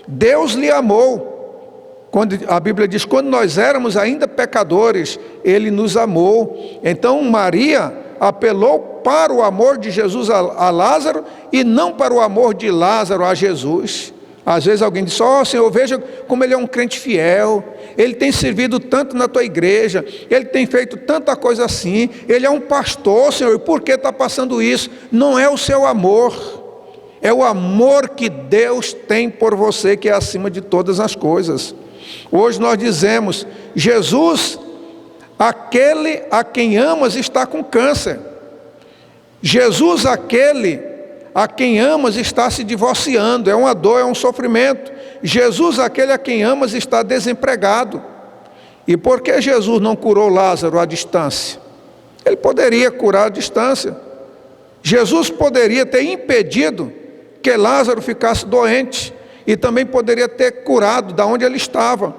Deus lhe amou. Quando a Bíblia diz, quando nós éramos ainda pecadores, Ele nos amou. Então Maria apelou para o amor de Jesus a Lázaro e não para o amor de Lázaro a Jesus. Às vezes alguém diz: ó Senhor, veja como ele é um crente fiel, ele tem servido tanto na tua igreja, ele tem feito tanta coisa assim, ele é um pastor, Senhor, e por que está passando isso? Não é o seu amor, é o amor que Deus tem por você, que é acima de todas as coisas. Hoje nós dizemos: Jesus, aquele a quem amas está com câncer. Jesus, aquele a quem amas está se divorciando, é uma dor, é um sofrimento. Jesus, aquele a quem amas está desempregado. E por que Jesus não curou Lázaro à distância? Ele poderia curar à distância. Jesus poderia ter impedido que Lázaro ficasse doente, e também poderia ter curado da onde ele estava.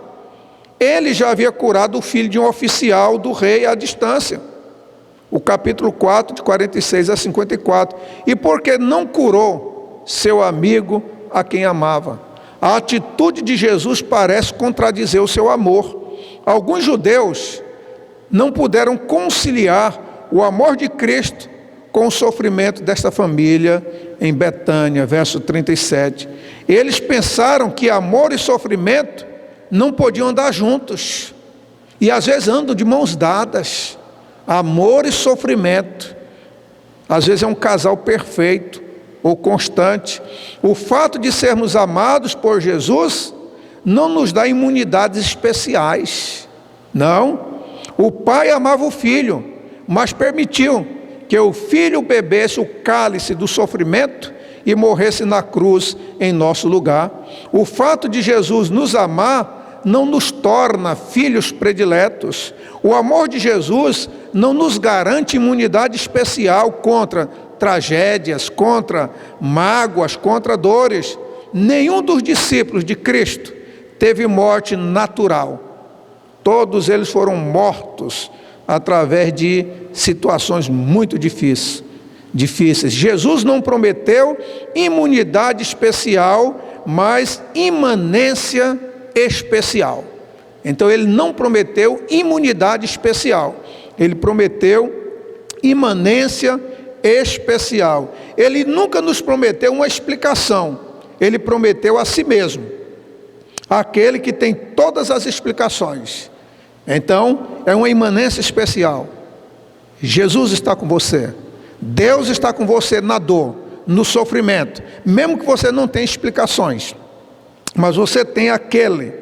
Ele já havia curado o filho de um oficial do rei à distância. O capítulo 4, de 46 a 54. E por que não curou seu amigo a quem amava? A atitude de Jesus parece contradizer o seu amor. Alguns judeus não puderam conciliar o amor de Cristo com o sofrimento desta família em Betânia, verso 37. Eles pensaram que amor e sofrimento não podiam andar juntos, e às vezes andam de mãos dadas. Amor e sofrimento, às vezes é um casal perfeito ou constante. O fato de sermos amados por Jesus não nos dá imunidades especiais, não. O pai amava o filho, mas permitiu que o filho bebesse o cálice do sofrimento e morresse na cruz em nosso lugar. O fato de Jesus nos amar não nos torna filhos prediletos. O amor de Jesus não nos garante imunidade especial contra tragédias, contra mágoas, contra dores. Nenhum dos discípulos de Cristo teve morte natural. Todos eles foram mortos através de situações muito difíceis. Jesus não prometeu imunidade especial, mas imanência especial. Então ele não prometeu imunidade especial, ele prometeu imanência especial. Ele nunca nos prometeu uma explicação, ele prometeu a si mesmo, aquele que tem todas as explicações. Então é uma imanência especial. Jesus está com você, Deus está com você na dor, no sofrimento, mesmo que você não tenha explicações, mas você tem aquele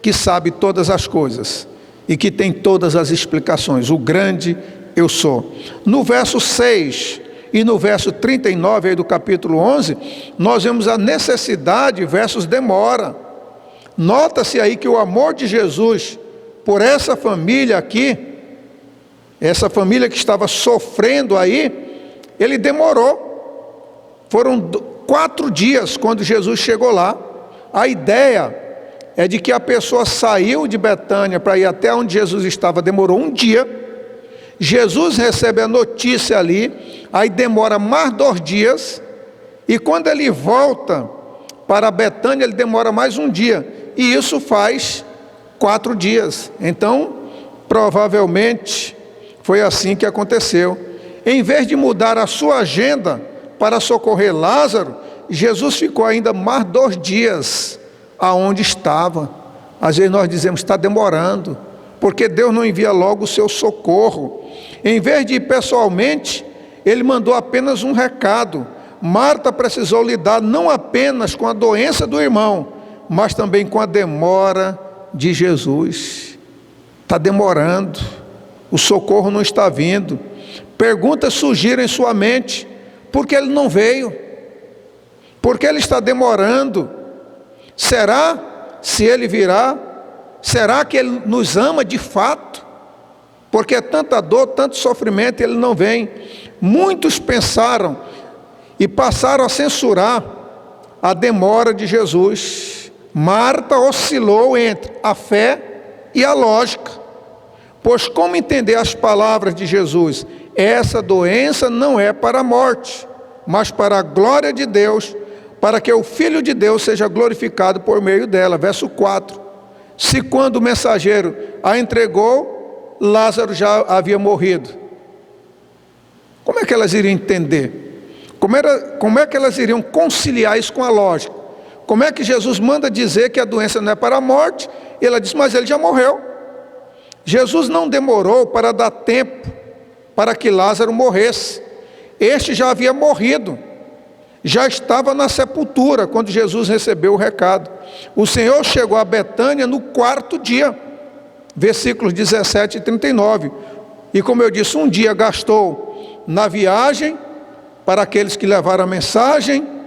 que sabe todas as coisas e que tem todas as explicações, o grande eu sou. No verso 6 e no verso 39 aí do capítulo 11, nós vemos a necessidade versus demora. Nota-se aí que o amor de Jesus por essa família aqui, essa família que estava sofrendo aí, ele demorou. Foram 4 dias quando Jesus chegou lá. A ideia é de que a pessoa saiu de Betânia para ir até onde Jesus estava, demorou 1 dia. Jesus recebe a notícia ali, aí demora mais 2 dias, e quando ele volta para Betânia, ele demora mais 1 dia, e isso faz 4 dias. Então, provavelmente, foi assim que aconteceu. Em vez de mudar a sua agenda para socorrer Lázaro, Jesus ficou ainda mais 2 dias aonde estava. Às vezes nós dizemos: está demorando, porque Deus não envia logo o seu socorro. Em vez de ir pessoalmente, ele mandou apenas um recado. Marta precisou lidar não apenas com a doença do irmão, mas também com a demora de Jesus. Está demorando, o socorro não está vindo. Perguntas surgiram em sua mente: por que ele não veio? Por que ele está demorando? Será se ele virá? Será que ele nos ama de fato? Porque é tanta dor, tanto sofrimento, ele não vem. Muitos pensaram e passaram a censurar a demora de Jesus. Marta oscilou entre a fé e a lógica. Pois como entender as palavras de Jesus? Essa doença não é para a morte, mas para a glória de Deus, para que o Filho de Deus seja glorificado por meio dela. Verso 4. Se quando o mensageiro a entregou, Lázaro já havia morrido. Como é que elas iriam entender? Como é que elas iriam conciliar isso com a lógica? Como é que Jesus manda dizer que a doença não é para a morte? Ela diz, mas ele já morreu. Jesus não demorou para dar tempo para que Lázaro morresse. Este já havia morrido, já estava na sepultura quando Jesus recebeu o recado. O Senhor chegou a Betânia no 4º dia, versículos 17 e 39. E como eu disse, um dia gastou na viagem para aqueles que levaram a mensagem,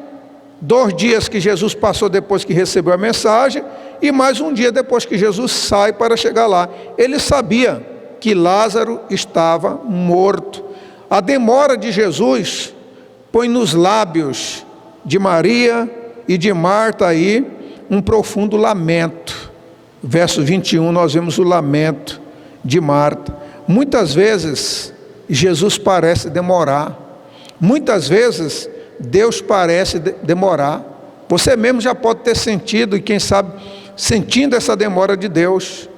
2 dias que Jesus passou depois que recebeu a mensagem, e mais um dia depois que Jesus sai para chegar lá. Ele sabia que Lázaro estava morto. A demora de Jesus põe nos lábios de Maria e de Marta aí um profundo lamento. Verso 21, nós vemos o lamento de Marta. Muitas vezes Jesus parece demorar. Muitas vezes Deus parece demorar. Você mesmo já pode ter sentido, e quem sabe sentindo essa demora de Deus.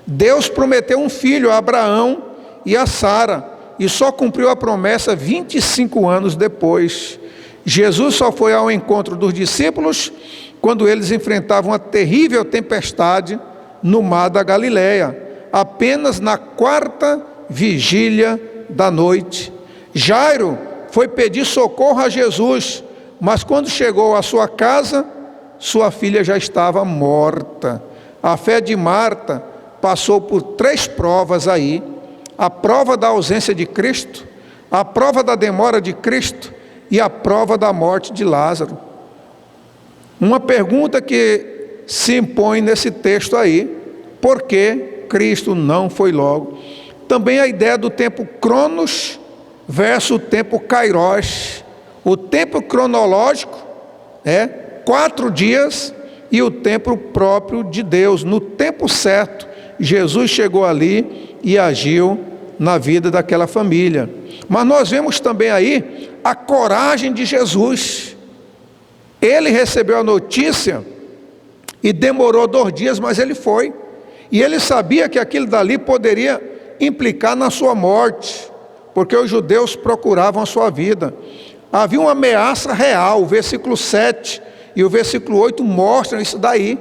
Deus prometeu um filho a Abraão e a Sara, e só cumpriu a promessa 25 anos depois. Jesus só foi ao encontro dos discípulos quando eles enfrentavam uma terrível tempestade no mar da Galileia, apenas na 4ª vigília da noite. Jairo foi pedir socorro a Jesus, mas quando chegou à sua casa, sua filha já estava morta. A fé de Marta passou por 3 provas aí: a prova da ausência de Cristo, a prova da demora de Cristo e a prova da morte de Lázaro. Uma pergunta que se impõe nesse texto aí: por que Cristo não foi logo? Também a ideia do tempo cronos versus o tempo kairos. O tempo cronológico é 4 dias e o tempo próprio de Deus. No tempo certo, Jesus chegou ali e agiu na vida daquela família. Mas nós vemos também aí a coragem de Jesus. Ele recebeu a notícia e demorou 2 dias, mas ele foi. E ele sabia que aquilo dali poderia implicar na sua morte, porque os judeus procuravam a sua vida. Havia uma ameaça real. O versículo 7 e o versículo 8 mostram isso daí,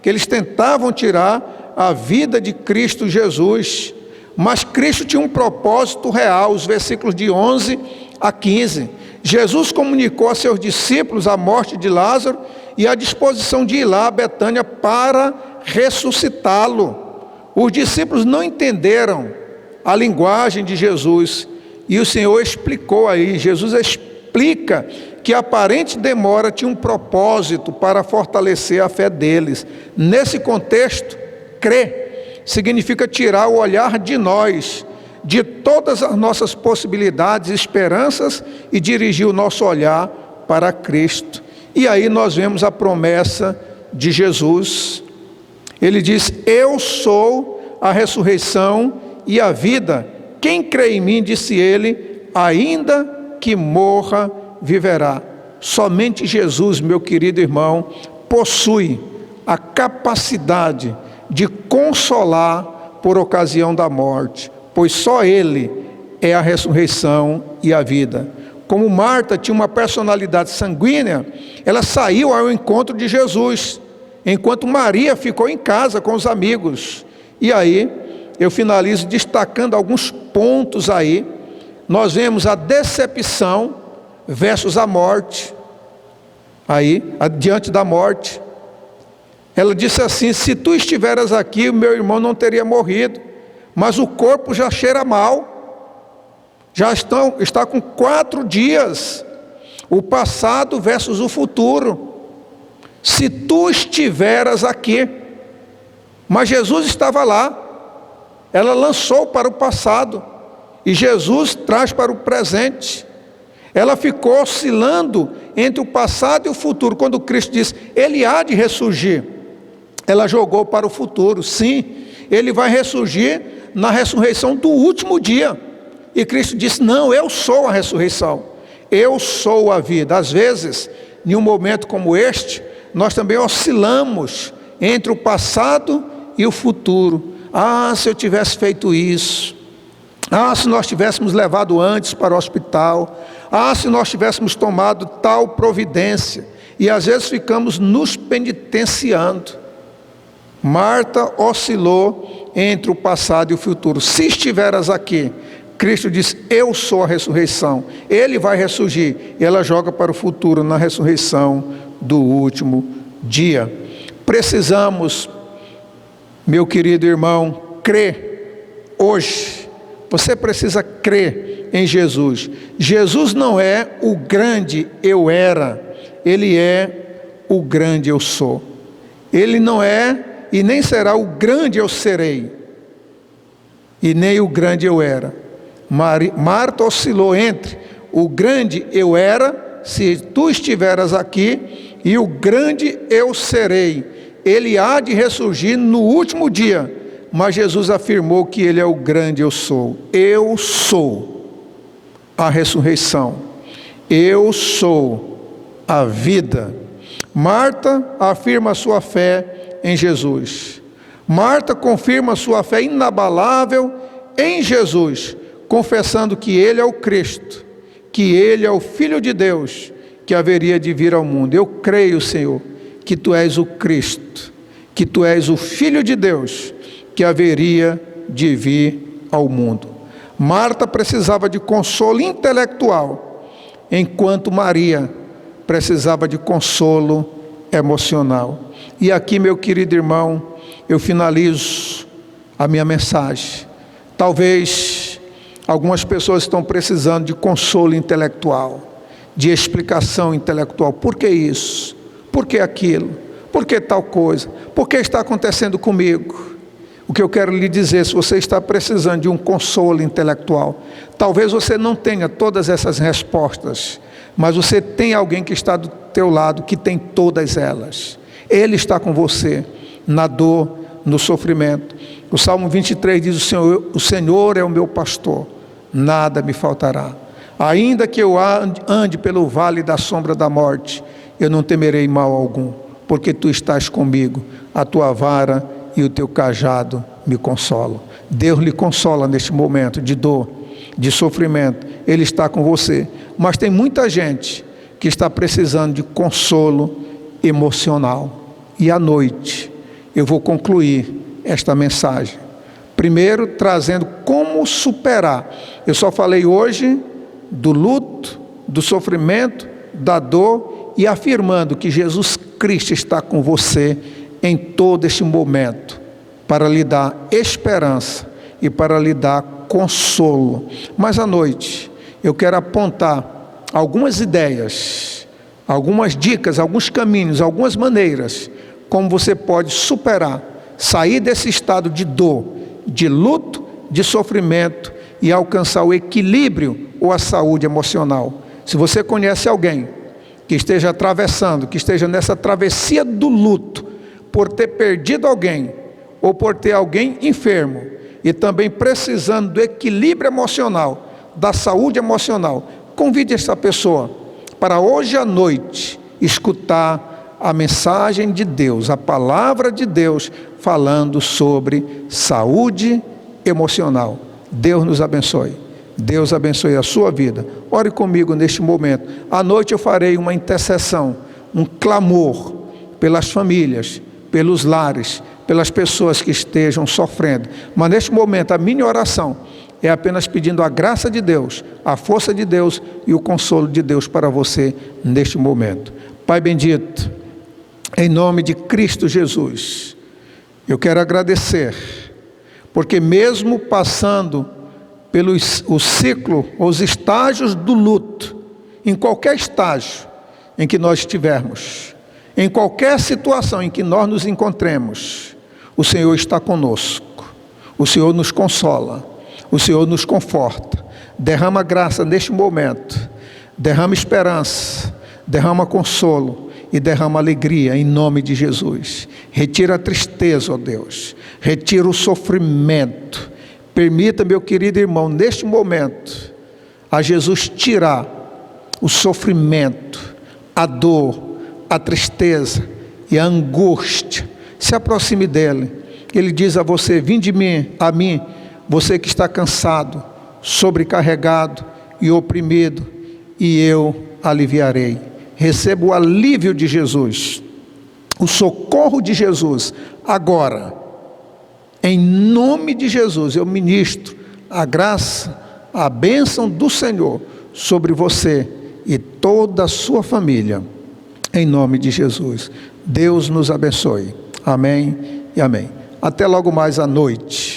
que eles tentavam tirar a vida de Cristo Jesus. Mas Cristo tinha um propósito real. Os versículos de 11 a 15. Jesus comunicou a seus discípulos a morte de Lázaro e a disposição de ir lá a Betânia para ressuscitá-lo. Os discípulos não entenderam a linguagem de Jesus, e o Senhor explicou aí. Jesus explica que a aparente demora tinha um propósito para fortalecer a fé deles. Nesse contexto, crer significa tirar o olhar de nós, de todas as nossas possibilidades e esperanças, e dirigir o nosso olhar para Cristo. E aí nós vemos a promessa de Jesus. Ele diz: eu sou a ressurreição e a vida. Quem crê em mim, disse ele, ainda que morra, viverá. Somente Jesus, meu querido irmão, possui a capacidade de consolar por ocasião da morte, pois só Ele é a ressurreição e a vida. Como Marta tinha uma personalidade sanguínea, ela saiu ao encontro de Jesus, enquanto Maria ficou em casa com os amigos. E aí, eu finalizo destacando alguns pontos aí. Nós vemos a decepção versus a morte. Aí, diante da morte, ela disse assim: se tu estiveras aqui, o meu irmão não teria morrido, mas o corpo já cheira mal, já está com 4 dias, o passado versus o futuro. Se tu estiveras aqui, mas Jesus estava lá. Ela lançou para o passado e Jesus traz para o presente. Ela ficou oscilando entre o passado e o futuro. Quando Cristo diz, Ele há de ressurgir, ela jogou para o futuro. Sim, Ele vai ressurgir na ressurreição do último dia. E Cristo disse, não, eu sou a ressurreição, eu sou a vida. Às vezes, em um momento como este, nós também oscilamos entre o passado e o futuro. Ah, se eu tivesse feito isso. Ah, se nós tivéssemos levado antes para o hospital. Ah, se nós tivéssemos tomado tal providência. E às vezes ficamos nos penitenciando. Marta oscilou entre o passado e o futuro. Se estiveras aqui, Cristo diz: eu sou a ressurreição. Ele vai ressurgir. E ela joga para o futuro na ressurreição do último dia. Precisamos, meu querido irmão, crer hoje. Você precisa crer em Jesus. Jesus não é o grande eu era. Ele é o grande eu sou. Ele não é e nem será o grande eu serei. E nem o grande eu era. Marta oscilou entre o grande eu era, se tu estiveras aqui, e o grande eu serei. Ele há de ressurgir no último dia. Mas Jesus afirmou que ele é o grande eu sou. Eu sou a ressurreição. Eu sou a vida. Marta afirma a sua fé em Jesus. Marta confirma a sua fé inabalável em Jesus, confessando que ele é o Cristo, que ele é o Filho de Deus, que haveria de vir ao mundo. Eu creio, Senhor, que tu és o Cristo, que tu és o Filho de Deus, que haveria de vir ao mundo. Marta precisava de consolo intelectual, enquanto Maria precisava de consolo emocional. E aqui, meu querido irmão, eu finalizo a minha mensagem. Talvez algumas pessoas estão precisando de consolo intelectual, de explicação intelectual. Por que isso? Por que aquilo? Por que tal coisa? Por que está acontecendo comigo? O que eu quero lhe dizer, se você está precisando de um consolo intelectual, talvez você não tenha todas essas respostas, mas você tem alguém que está do teu lado, que tem todas elas. Ele está com você, na dor, no sofrimento. O Salmo 23 diz: o Senhor é o meu pastor, nada me faltará. Ainda que eu ande pelo vale da sombra da morte, eu não temerei mal algum, porque tu estás comigo, a tua vara e o teu cajado me consolam. Deus lhe consola neste momento de dor, de sofrimento. Ele está com você. Mas tem muita gente que está precisando de consolo emocional. E à noite eu vou concluir esta mensagem. Primeiro, trazendo como superar. Eu só falei hoje do luto, do sofrimento, da dor, e afirmando que Jesus Cristo está com você em todo este momento, para lhe dar esperança e para lhe dar consolo. Mas à noite eu quero apontar algumas ideias, algumas dicas, alguns caminhos, algumas maneiras como você pode superar, sair desse estado de dor, de luto, de sofrimento e alcançar o equilíbrio ou a saúde emocional. Se você conhece alguém que esteja atravessando, que esteja nessa travessia do luto, por ter perdido alguém, ou por ter alguém enfermo, e também precisando do equilíbrio emocional, da saúde emocional, convide essa pessoa para hoje à noite escutar a mensagem de Deus, a palavra de Deus, falando sobre saúde emocional. Deus nos abençoe. Deus abençoe a sua vida. Ore comigo neste momento. À noite eu farei uma intercessão, um clamor pelas famílias, pelos lares, pelas pessoas que estejam sofrendo. Mas neste momento a minha oração é apenas pedindo a graça de Deus, a força de Deus e o consolo de Deus para você neste momento. Pai bendito, em nome de Cristo Jesus, eu quero agradecer, porque mesmo passando pelo o ciclo, os estágios do luto, em qualquer estágio em que nós estivermos, em qualquer situação em que nós nos encontremos, o Senhor está conosco, o Senhor nos consola, o Senhor nos conforta, derrama graça neste momento, derrama esperança, derrama consolo e derrama alegria em nome de Jesus. Retira a tristeza, ó Deus, retira o sofrimento. Permita, meu querido irmão, neste momento, a Jesus tirar o sofrimento, a dor, a tristeza e a angústia. Se aproxime dele. Ele diz a você: vinde a mim, você que está cansado, sobrecarregado e oprimido, e eu aliviarei. receba o alívio de Jesus, o socorro de Jesus, agora. Em nome de Jesus, eu ministro a graça, a bênção do Senhor sobre você e toda a sua família. Em nome de Jesus. Deus nos abençoe. Amém e amém. Até logo mais à noite.